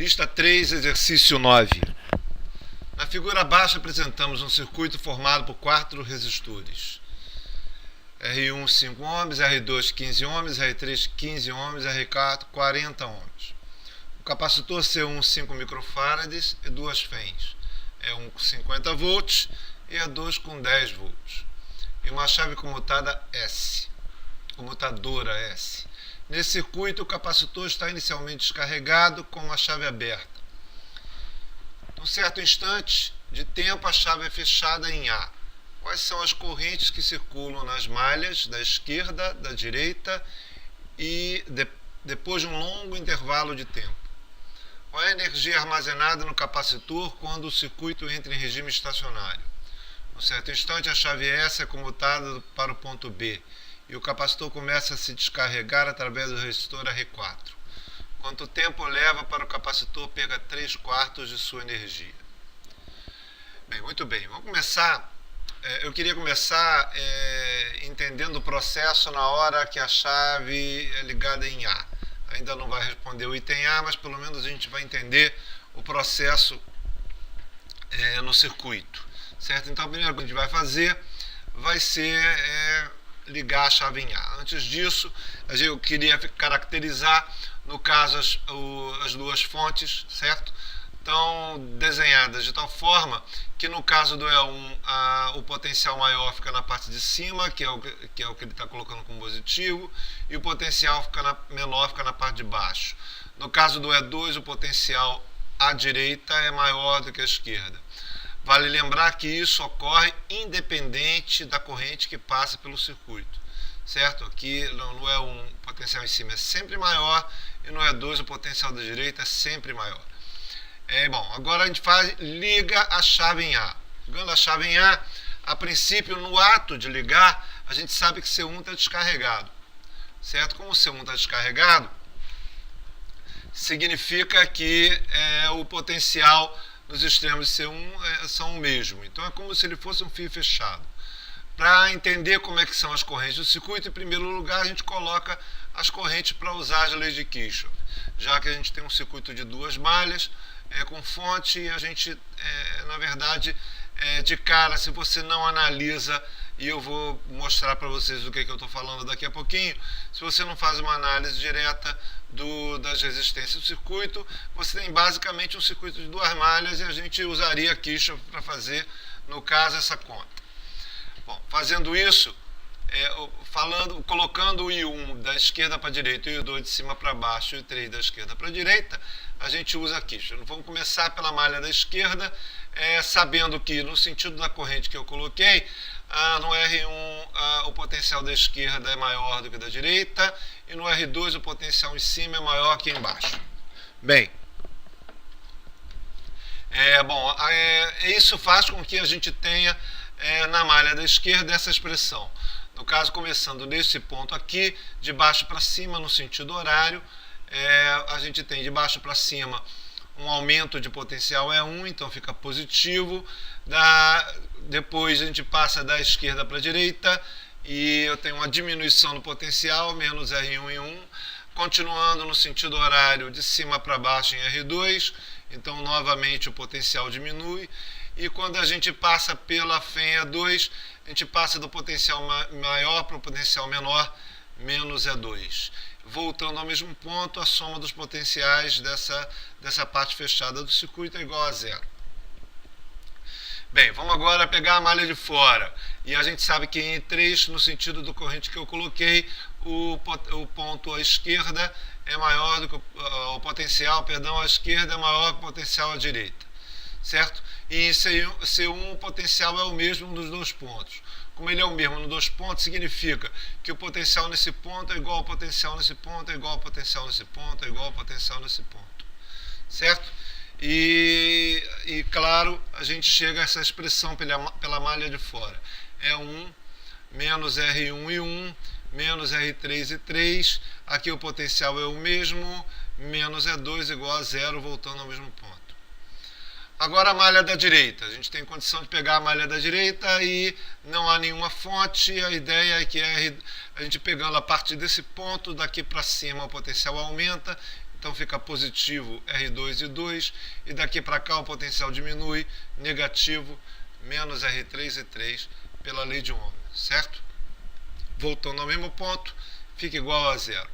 Lista 3, exercício 9. Na figura abaixo apresentamos um circuito formado por 4 resistores. R1 5 ohms, R2 15 ohms, R3 15 ohms, R4 40 ohms. O capacitor C1 5 microfarads e 2 fens. E1 com 50 volts e E2 com 10 volts. E uma chave comutada S, comutadora S. Nesse circuito, o capacitor está inicialmente descarregado com a chave aberta. Num certo instante de tempo, a chave é fechada em A. Quais são as correntes que circulam nas malhas da esquerda, da direita e depois de um longo intervalo de tempo? Qual é a energia armazenada no capacitor quando o circuito entra em regime estacionário? Num certo instante, a chave S é comutada para o ponto B e o capacitor começa a se descarregar através do resistor R4. Quanto tempo leva para o capacitor pegar 3/4 de sua energia? Bem, muito bem. Vamos começar. Eu queria começar entendendo o processo na hora que a chave é ligada em A. Ainda não vai responder o item A, mas pelo menos a gente vai entender o processo no circuito. Certo? Então, a primeira coisa que a gente vai fazer vai ser ligar a chave em A. Antes disso, eu queria caracterizar, no caso, as duas fontes, certo? Estão desenhadas de tal forma que no caso do E1 o potencial maior fica na parte de cima, que é o que ele está colocando como positivo, e o potencial menor fica na parte de baixo. No caso do E2, o potencial à direita é maior do que a esquerda. Vale lembrar que isso ocorre independente da corrente que passa pelo circuito, certo? Aqui no E1 o potencial em cima é sempre maior e no E2 o potencial da direita é sempre maior. Bom, agora a gente liga a chave em A. Ligando a chave em A princípio, no ato de ligar, a gente sabe que C1 está descarregado, certo? Como o C1 está descarregado, significa que o potencial nos extremos de C1 são o mesmo. Então é como se ele fosse um fio fechado. Para entender como é que são as correntes do circuito, em primeiro lugar a gente coloca as correntes para usar as leis de Kirchhoff. Já que a gente tem um circuito de 2 malhas, com fonte, e a gente, na verdade, de cara, se você não analisa, e eu vou mostrar para vocês do que eu estou falando daqui a pouquinho, se você não faz uma análise direta das resistências do circuito, você tem basicamente um circuito de 2 malhas e a gente usaria Kirchhoff para fazer, no caso, essa conta. Bom, fazendo isso, colocando o I1 da esquerda para a direita, o I2 de cima para baixo e o I3 da esquerda para a direita, a gente usa Kirchhoff. Vamos começar pela malha da esquerda, sabendo que no sentido da corrente que eu coloquei, no R1 o potencial da esquerda é maior do que da direita e no R2 o potencial em cima é maior que embaixo. Bem, isso faz com que a gente tenha na malha da esquerda essa expressão. No caso, começando nesse ponto aqui, de baixo para cima, no sentido horário, a gente tem de baixo para cima um aumento de potencial E1, então fica positivo. Depois a gente passa da esquerda para a direita e eu tenho uma diminuição no potencial, menos R1 em 1. Continuando no sentido horário, de cima para baixo em R2, então novamente o potencial diminui. E quando a gente passa pela FEM E2, a gente passa do potencial maior para o potencial menor, menos E2. Voltando ao mesmo ponto, a soma dos potenciais dessa parte fechada do circuito é igual a 0. Bem, vamos agora pegar a malha de fora. E a gente sabe que em E3, no sentido do corrente que eu coloquei, o ponto à esquerda é maior do que o potencial, à esquerda é maior que o potencial à direita. Certo? E em C1 o potencial é o mesmo nos 2 pontos. Como ele é o mesmo nos 2 pontos, significa que o potencial nesse ponto é igual ao potencial nesse ponto, é igual ao potencial nesse ponto, é igual ao potencial nesse ponto. Certo? E claro, a gente chega a essa expressão pela malha de fora. E1 menos R1 e 1, menos R3 e 3. Aqui o potencial é o mesmo, menos E2 igual a 0, voltando ao mesmo ponto. Agora a malha da direita, a gente tem condição de pegar a malha da direita e não há nenhuma fonte, a ideia é que a gente pegando a partir desse ponto, daqui para cima o potencial aumenta, então fica positivo R2 e 2, e daqui para cá o potencial diminui, negativo, menos R3 e 3, pela lei de Ohm, certo? Voltando ao mesmo ponto, fica igual a zero.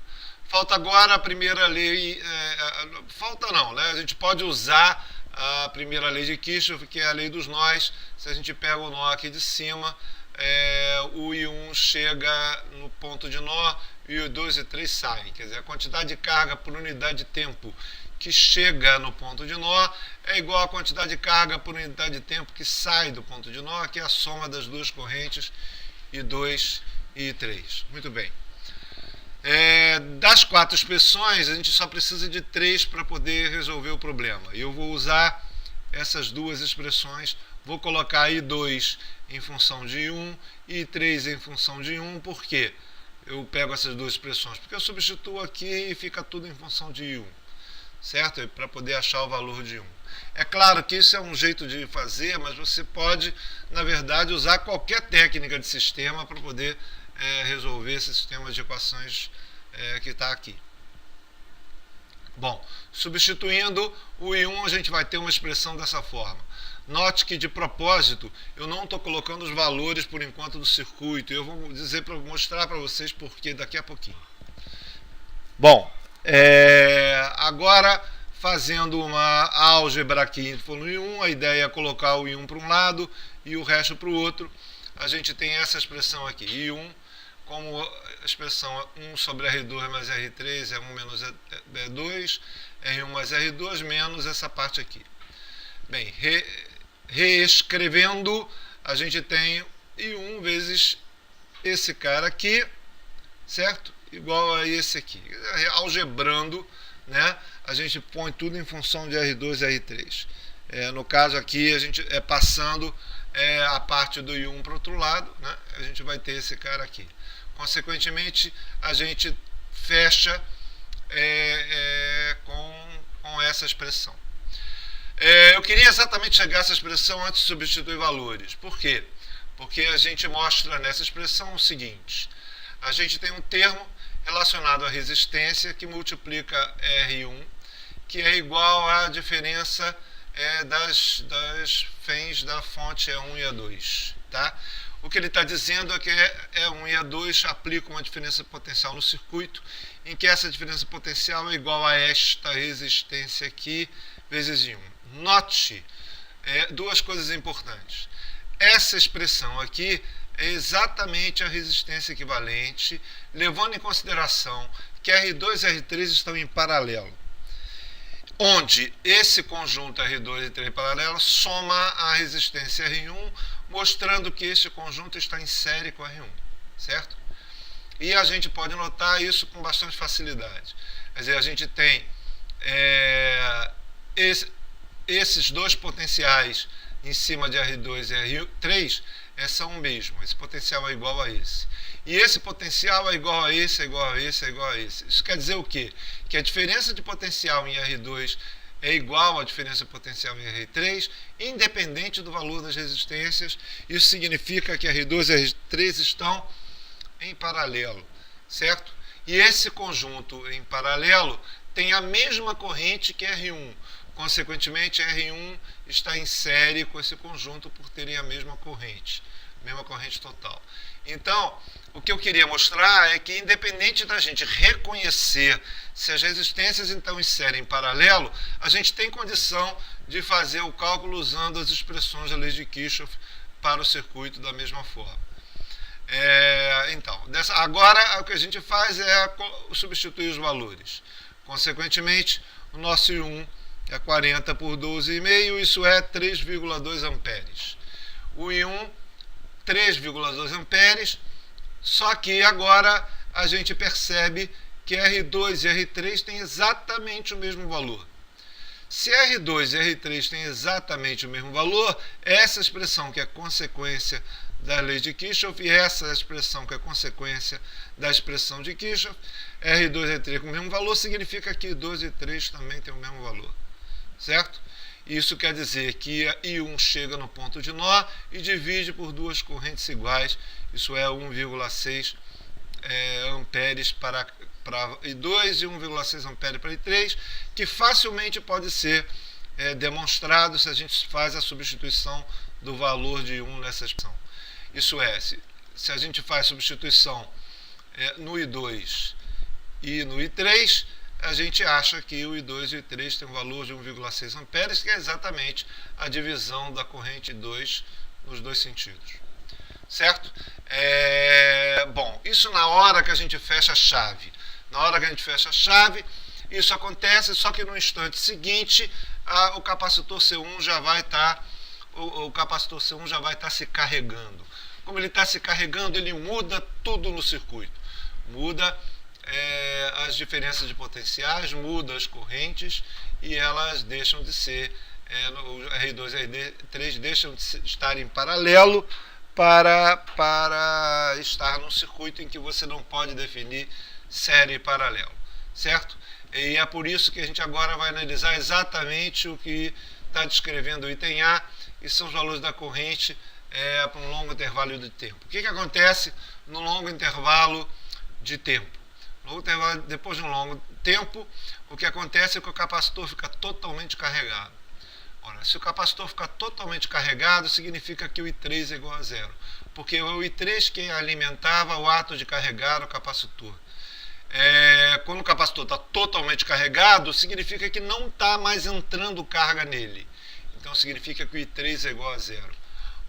Falta agora a primeira lei, falta não, né? A gente pode usar a primeira lei de Kirchhoff, que é a lei dos nós. Se a gente pega o nó aqui de cima, o I1 chega no ponto de nó e o 2 e 3 saem. Quer dizer, a quantidade de carga por unidade de tempo que chega no ponto de nó é igual à quantidade de carga por unidade de tempo que sai do ponto de nó, que é a soma das duas correntes I2 e I3. Muito bem. Das 4 expressões, a gente só precisa de 3 para poder resolver o problema. Eu vou usar essas duas expressões, vou colocar I2 em função de I1 e I3 em função de I1. Por quê? Eu pego essas duas expressões porque eu substituo aqui e fica tudo em função de I1, certo? Para poder achar o valor de I1. É claro que isso é um jeito de fazer, mas você pode, na verdade, usar qualquer técnica de sistema para poder resolver esse sistema de equações que está aqui. Bom, substituindo o I1, a gente vai ter uma expressão dessa forma. Note que, de propósito, eu não estou colocando os valores, por enquanto, do circuito. Eu vou mostrar para vocês por quê daqui a pouquinho. Bom, agora, fazendo uma álgebra aqui no I1, a ideia é colocar o I1 para um lado e o resto para o outro. A gente tem essa expressão aqui, I1, como expressão 1 sobre R2 mais R3 é 1 menos R2, R1 mais R2 menos essa parte aqui. Bem, reescrevendo, a gente tem I1 vezes esse cara aqui, certo? Igual a esse aqui. Algebrando, né? A gente põe tudo em função de R2 e R3. No caso aqui, a gente passando a parte do I1 para o outro lado, né? A gente vai ter esse cara aqui. Consequentemente, a gente fecha com essa expressão. Eu queria exatamente chegar a essa expressão antes de substituir valores. Por quê? Porque a gente mostra nessa expressão o seguinte. A gente tem um termo relacionado à resistência que multiplica R1, que é igual à diferença das fens da fonte E1 e E2. Tá? O que ele está dizendo é que E1 e E2 aplicam uma diferença potencial no circuito, em que essa diferença potencial é igual a esta resistência aqui, vezes I1. Note duas coisas importantes. Essa expressão aqui é exatamente a resistência equivalente, levando em consideração que R2 e R3 estão em paralelo, onde esse conjunto R2 e R3 paralelo soma a resistência R1, mostrando que esse conjunto está em série com R1, certo? E a gente pode notar isso com bastante facilidade. Quer dizer, a gente tem esses dois potenciais em cima de R2 e R3 são o mesmo. Esse potencial é igual a esse. E esse potencial é igual a esse, é igual a esse, é igual a esse. Isso quer dizer o quê? Que a diferença de potencial em R2 é igual à diferença de potencial em R3, independente do valor das resistências. Isso significa que R2 e R3 estão em paralelo, certo? E esse conjunto em paralelo tem a mesma corrente que R1. Consequentemente, R1 está em série com esse conjunto por terem a mesma corrente total. Então, o que eu queria mostrar é que, independente da gente reconhecer se as resistências estão em série em paralelo, a gente tem condição de fazer o cálculo usando as expressões da lei de Kirchhoff para o circuito da mesma forma. Então, agora o que a gente faz é substituir os valores. Consequentemente, o nosso I1 é 40 por 12,5, isso é 3,2 amperes. O I1, 3,2 amperes, só que agora a gente percebe que R2 e R3 têm exatamente o mesmo valor. Se R2 e R3 têm exatamente o mesmo valor, essa expressão que é consequência da lei de Kirchhoff e essa expressão que é consequência da expressão de Kirchhoff, R2 e R3 com o mesmo valor, significa que I2 e I3 também têm o mesmo valor. Certo? Isso quer dizer que I1 chega no ponto de nó e divide por duas correntes iguais, isso é 1,6 amperes para I2 e 1,6 amperes para I3, que facilmente pode ser demonstrado se a gente faz a substituição do valor de 1 nessa expressão. Isso é, se a gente faz substituição no I2 e no I3, a gente acha que o I2 e o I3 tem um valor de 1,6 amperes, que é exatamente a divisão da corrente I2 nos dois sentidos. Certo? Bom, isso na hora que a gente fecha a chave. Na hora que a gente fecha a chave, isso acontece, só que no instante seguinte, o capacitor C1 já vai estar se carregando. Como ele está se carregando, ele muda tudo no circuito. Muda as diferenças de potenciais, muda as correntes e elas deixam de ser, o R2 e R3 deixam de estar em paralelo para estar num circuito em que você não pode definir série e paralelo, certo? E é por isso que a gente agora vai analisar exatamente o que está descrevendo o item A, e são os valores da corrente para um longo intervalo de tempo. O que acontece no longo intervalo de tempo? Depois de um longo tempo, o que acontece é que o capacitor fica totalmente carregado. Ora, se o capacitor ficar totalmente carregado, significa que o I3 é igual a zero, porque o I3 que alimentava o ato de carregar o capacitor. Quando o capacitor está totalmente carregado, significa que não está mais entrando carga nele. Então significa que o I3 é igual a zero.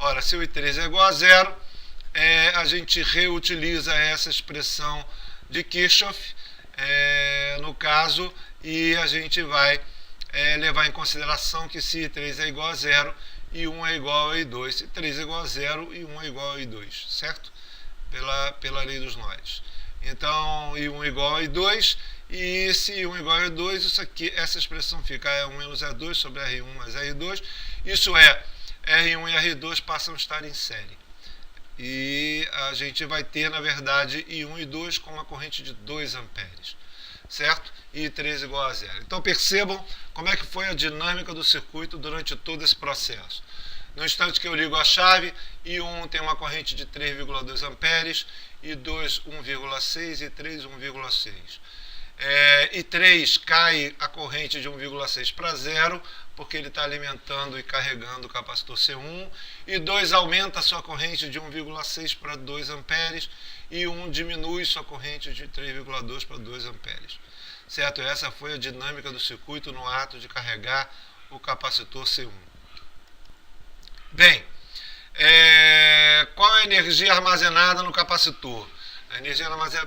Ora, se o I3 é igual a zero, a gente reutiliza essa expressão de Kirchhoff, no caso, e a gente vai levar em consideração que se I3 é igual a zero e 1 é igual a I2, se 3 é igual a zero e 1 é igual a I2, certo? Pela lei dos nós. Então, I1 é igual a I2, e se I1 é igual a I2, essa expressão fica E1 menos E2 sobre R1 mais R2, isso é, R1 e R2 passam a estar em série. E a gente vai ter, na verdade, I1 e I2 com uma corrente de 2 amperes, certo? E I3 igual a zero. Então percebam como é que foi a dinâmica do circuito durante todo esse processo. No instante que eu ligo a chave, I1 tem uma corrente de 3,2 amperes, I2 1,6 e I3 1,6. I3 cai a corrente de 1,6 para zero, porque ele está alimentando e carregando o capacitor C1. I2 aumenta a sua corrente de 1,6 para 2 amperes e 1 diminui sua corrente de 3,2 para 2 amperes. Certo? Essa foi a dinâmica do circuito no ato de carregar o capacitor C1. Bem, qual é a energia armazenada no capacitor?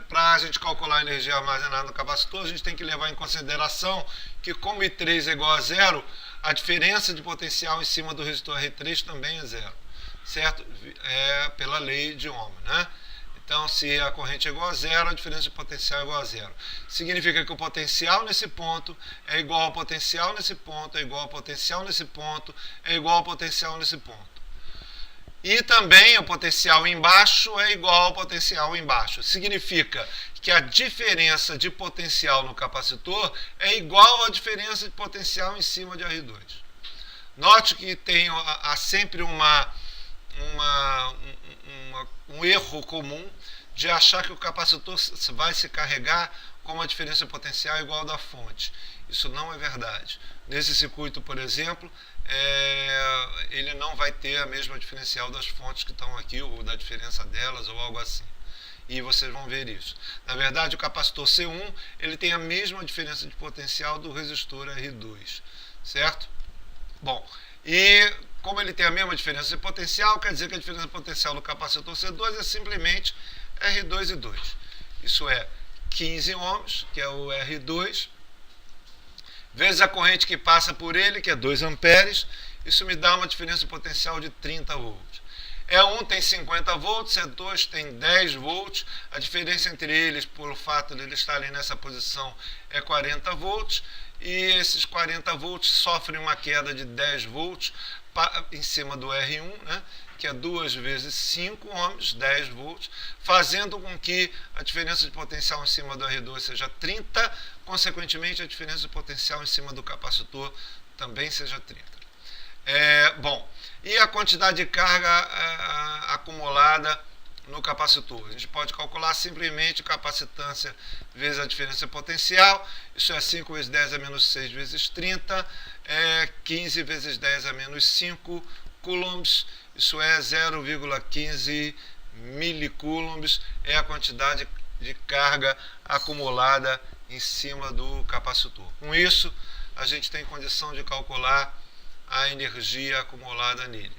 Para a gente calcular a energia armazenada no capacitor, a gente tem que levar em consideração que, como I3 é igual a zero, a diferença de potencial em cima do resistor R3 também é zero, certo? Pela lei de Ohm, né? Então, se a corrente é igual a zero, a diferença de potencial é igual a zero. Significa que o potencial nesse ponto é igual ao potencial nesse ponto, é igual ao potencial nesse ponto, é igual ao potencial nesse ponto. E também o potencial embaixo é igual ao potencial embaixo. Significa que a diferença de potencial no capacitor é igual à diferença de potencial em cima de R2. Note que há sempre um erro comum de achar que o capacitor vai se carregar com uma diferença de potencial igual à da fonte. Isso não é verdade. Nesse circuito, por exemplo, ele não vai ter a mesma diferencial das fontes que estão aqui, ou da diferença delas, ou algo assim. E vocês vão ver isso. Na verdade, o capacitor C1 ele tem a mesma diferença de potencial do resistor R2, certo? Bom, e como ele tem a mesma diferença de potencial, quer dizer que a diferença de potencial do capacitor C2 é simplesmente R2 e 2. Isso é 15 ohms, que é o R2, vezes a corrente que passa por ele, que é 2 amperes, isso me dá uma diferença de potencial de 30 volts. E1 tem 50 volts, E2 tem 10 volts, a diferença entre eles, pelo fato de eles estarem nessa posição, é 40 volts, e esses 40 volts sofrem uma queda de 10 volts em cima do R1, né? Que é 2 vezes 5 ohms, 10 volts, fazendo com que a diferença de potencial em cima do R2 seja 30, consequentemente a diferença de potencial em cima do capacitor também seja 30. Bom, e a quantidade de carga acumulada no capacitor. A gente pode calcular simplesmente capacitância vezes a diferença potencial. Isso é 5 vezes 10 a menos 6 vezes 30, 15 vezes 10 a menos 5 coulombs. Isso é 0,15 milicoulombs, é a quantidade de carga acumulada em cima do capacitor. Com isso, a gente tem condição de calcular a energia acumulada nele.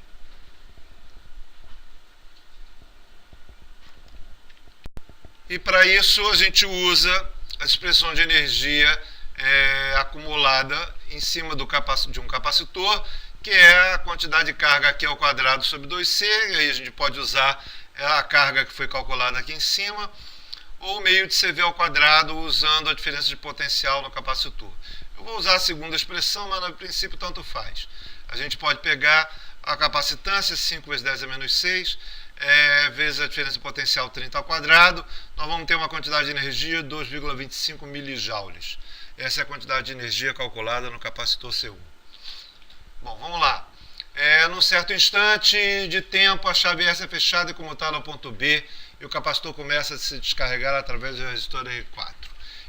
E para isso a gente usa a expressão de energia acumulada em cima de um capacitor, que é a quantidade de carga aqui ao quadrado sobre 2C, e aí a gente pode usar a carga que foi calculada aqui em cima, ou meio de CV ao quadrado usando a diferença de potencial no capacitor. Eu vou usar a segunda expressão, mas no princípio tanto faz. A gente pode pegar a capacitância, 5 vezes 10 a menos 6, vezes a diferença de potencial 30 ao quadrado, nós vamos ter uma quantidade de energia de 2,25 milijoules. Essa é a quantidade de energia calculada no capacitor C1. Bom, vamos lá. Num certo instante de tempo, a chave S é fechada e comutada ao ponto B, e o capacitor começa a se descarregar através do resistor R4.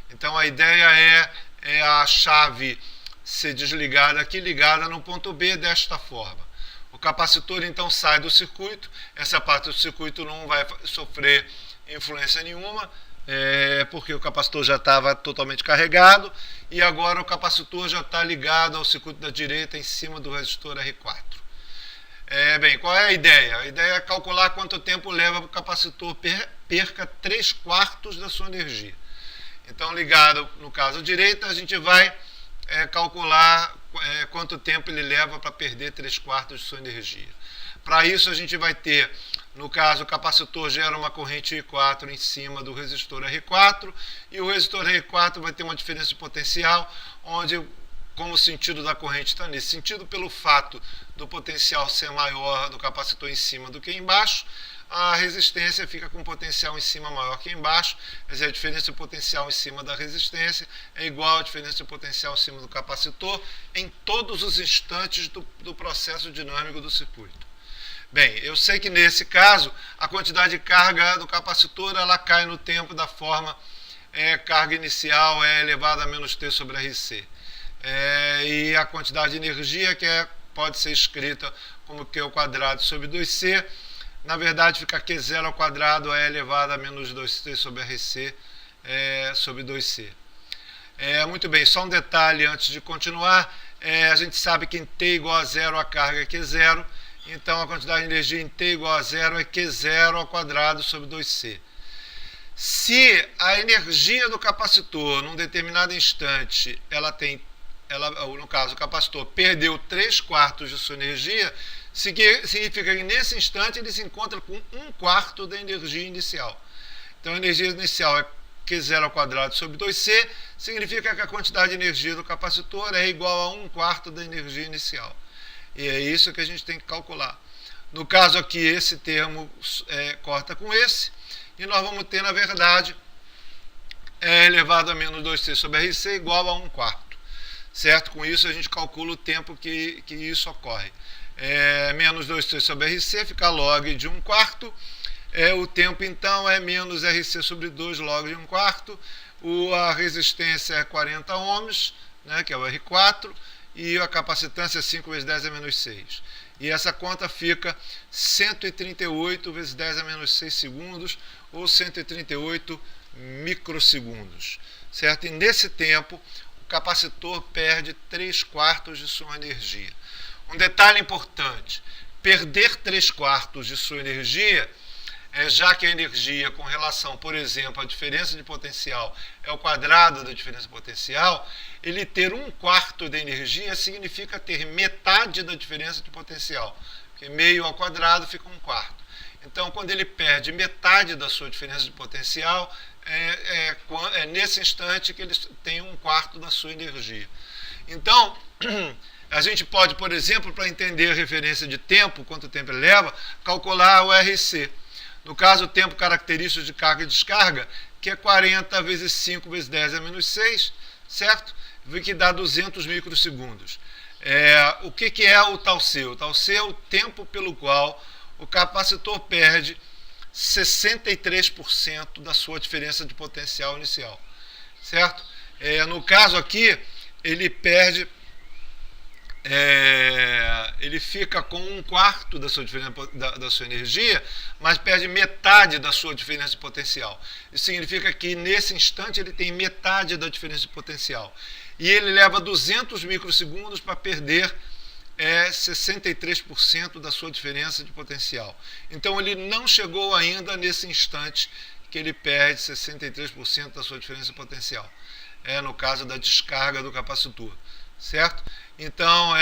Então a ideia é a chave ser desligada aqui, ligada no ponto B desta forma. O capacitor então sai do circuito, essa parte do circuito não vai sofrer influência nenhuma, porque o capacitor já estava totalmente carregado, e agora o capacitor já está ligado ao circuito da direita em cima do resistor R4. Bem, qual é a ideia? A ideia é calcular quanto tempo leva para o capacitor perca 3/4 da sua energia. Então, ligado no caso à direita, a gente vai calcular quanto tempo ele leva para perder 3/4 de sua energia. Para isso, a gente vai ter, no caso, o capacitor gera uma corrente I4 em cima do resistor R4, e o resistor R4 vai ter uma diferença de potencial, onde, como o sentido da corrente está nesse sentido, pelo fato do potencial ser maior do capacitor em cima do que embaixo, a resistência fica com potencial em cima maior que embaixo, quer dizer, a diferença de potencial em cima da resistência é igual à diferença de potencial em cima do capacitor em todos os instantes do processo dinâmico do circuito. Bem, eu sei que nesse caso a quantidade de carga do capacitor ela cai no tempo da forma carga inicial é elevada a menos T sobre RC. E a quantidade de energia pode ser escrita como Q ao quadrado sobre 2C, na verdade fica Q0 ao quadrado é elevado a menos 2T sobre RC sobre 2C. Muito bem, só um detalhe antes de continuar, a gente sabe que em T igual a 0 a carga é Q0, então a quantidade de energia em T igual a 0 é Q0 ao quadrado sobre 2C. Se a energia do capacitor num determinado instante, no caso o capacitor perdeu 3/4 de sua energia, significa que nesse instante ele se encontra com 1/4 da energia inicial. Então a energia inicial é Q0 ao quadrado sobre 2C, significa que a quantidade de energia do capacitor é igual a 1/4 da energia inicial. E é isso que a gente tem que calcular. No caso aqui, esse termo corta com esse, e nós vamos ter, na verdade, elevado a menos 2T sobre RC igual a 1/4. Certo? Com isso, a gente calcula o tempo que isso ocorre. Menos 2T sobre RC fica log de 1/4. O tempo, então, é menos RC sobre 2 log de 1/4. A resistência é 40 ohms, né, que é o R4. E a capacitância é 5 vezes 10 a menos 6. E essa conta fica 138 vezes 10 a menos 6 segundos, ou 138 microsegundos. Certo? E nesse tempo, o capacitor perde 3/4 de sua energia. Um detalhe importante, perder 3/4 de sua energia, já que a energia com relação, por exemplo, à diferença de potencial é o quadrado da diferença de potencial, ele ter 1/4 da energia significa ter metade da diferença de potencial, porque meio ao quadrado fica 1/4. Então, quando ele perde metade da sua diferença de potencial, é nesse instante que ele tem 1/4 da sua energia. Então, a gente pode, por exemplo, para entender a referência de tempo, quanto tempo ele leva, calcular o RC. No caso, o tempo característico de carga e descarga, que é 40 vezes 5 vezes 10 a menos 6, certo? Que dá 200 microsegundos. O que é o tal C? O tal C é o tempo pelo qual o capacitor perde 63% da sua diferença de potencial inicial, certo? No caso aqui, ele perde, ele fica com 1/4 da sua diferença da sua energia, mas perde metade da sua diferença de potencial. Isso significa que nesse instante ele tem metade da diferença de potencial. E ele leva 200 microsegundos para perder 63% da sua diferença de potencial. Então ele não chegou ainda nesse instante que ele perde 63% da sua diferença de potencial. No caso da descarga do capacitor, certo? Então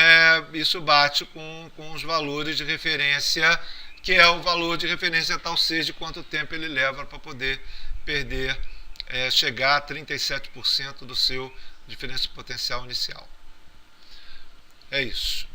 isso bate com os valores de referência, que é o valor de referência tal seja quanto tempo ele leva para poder perder, chegar a 37% do seu diferença de potencial inicial. É isso.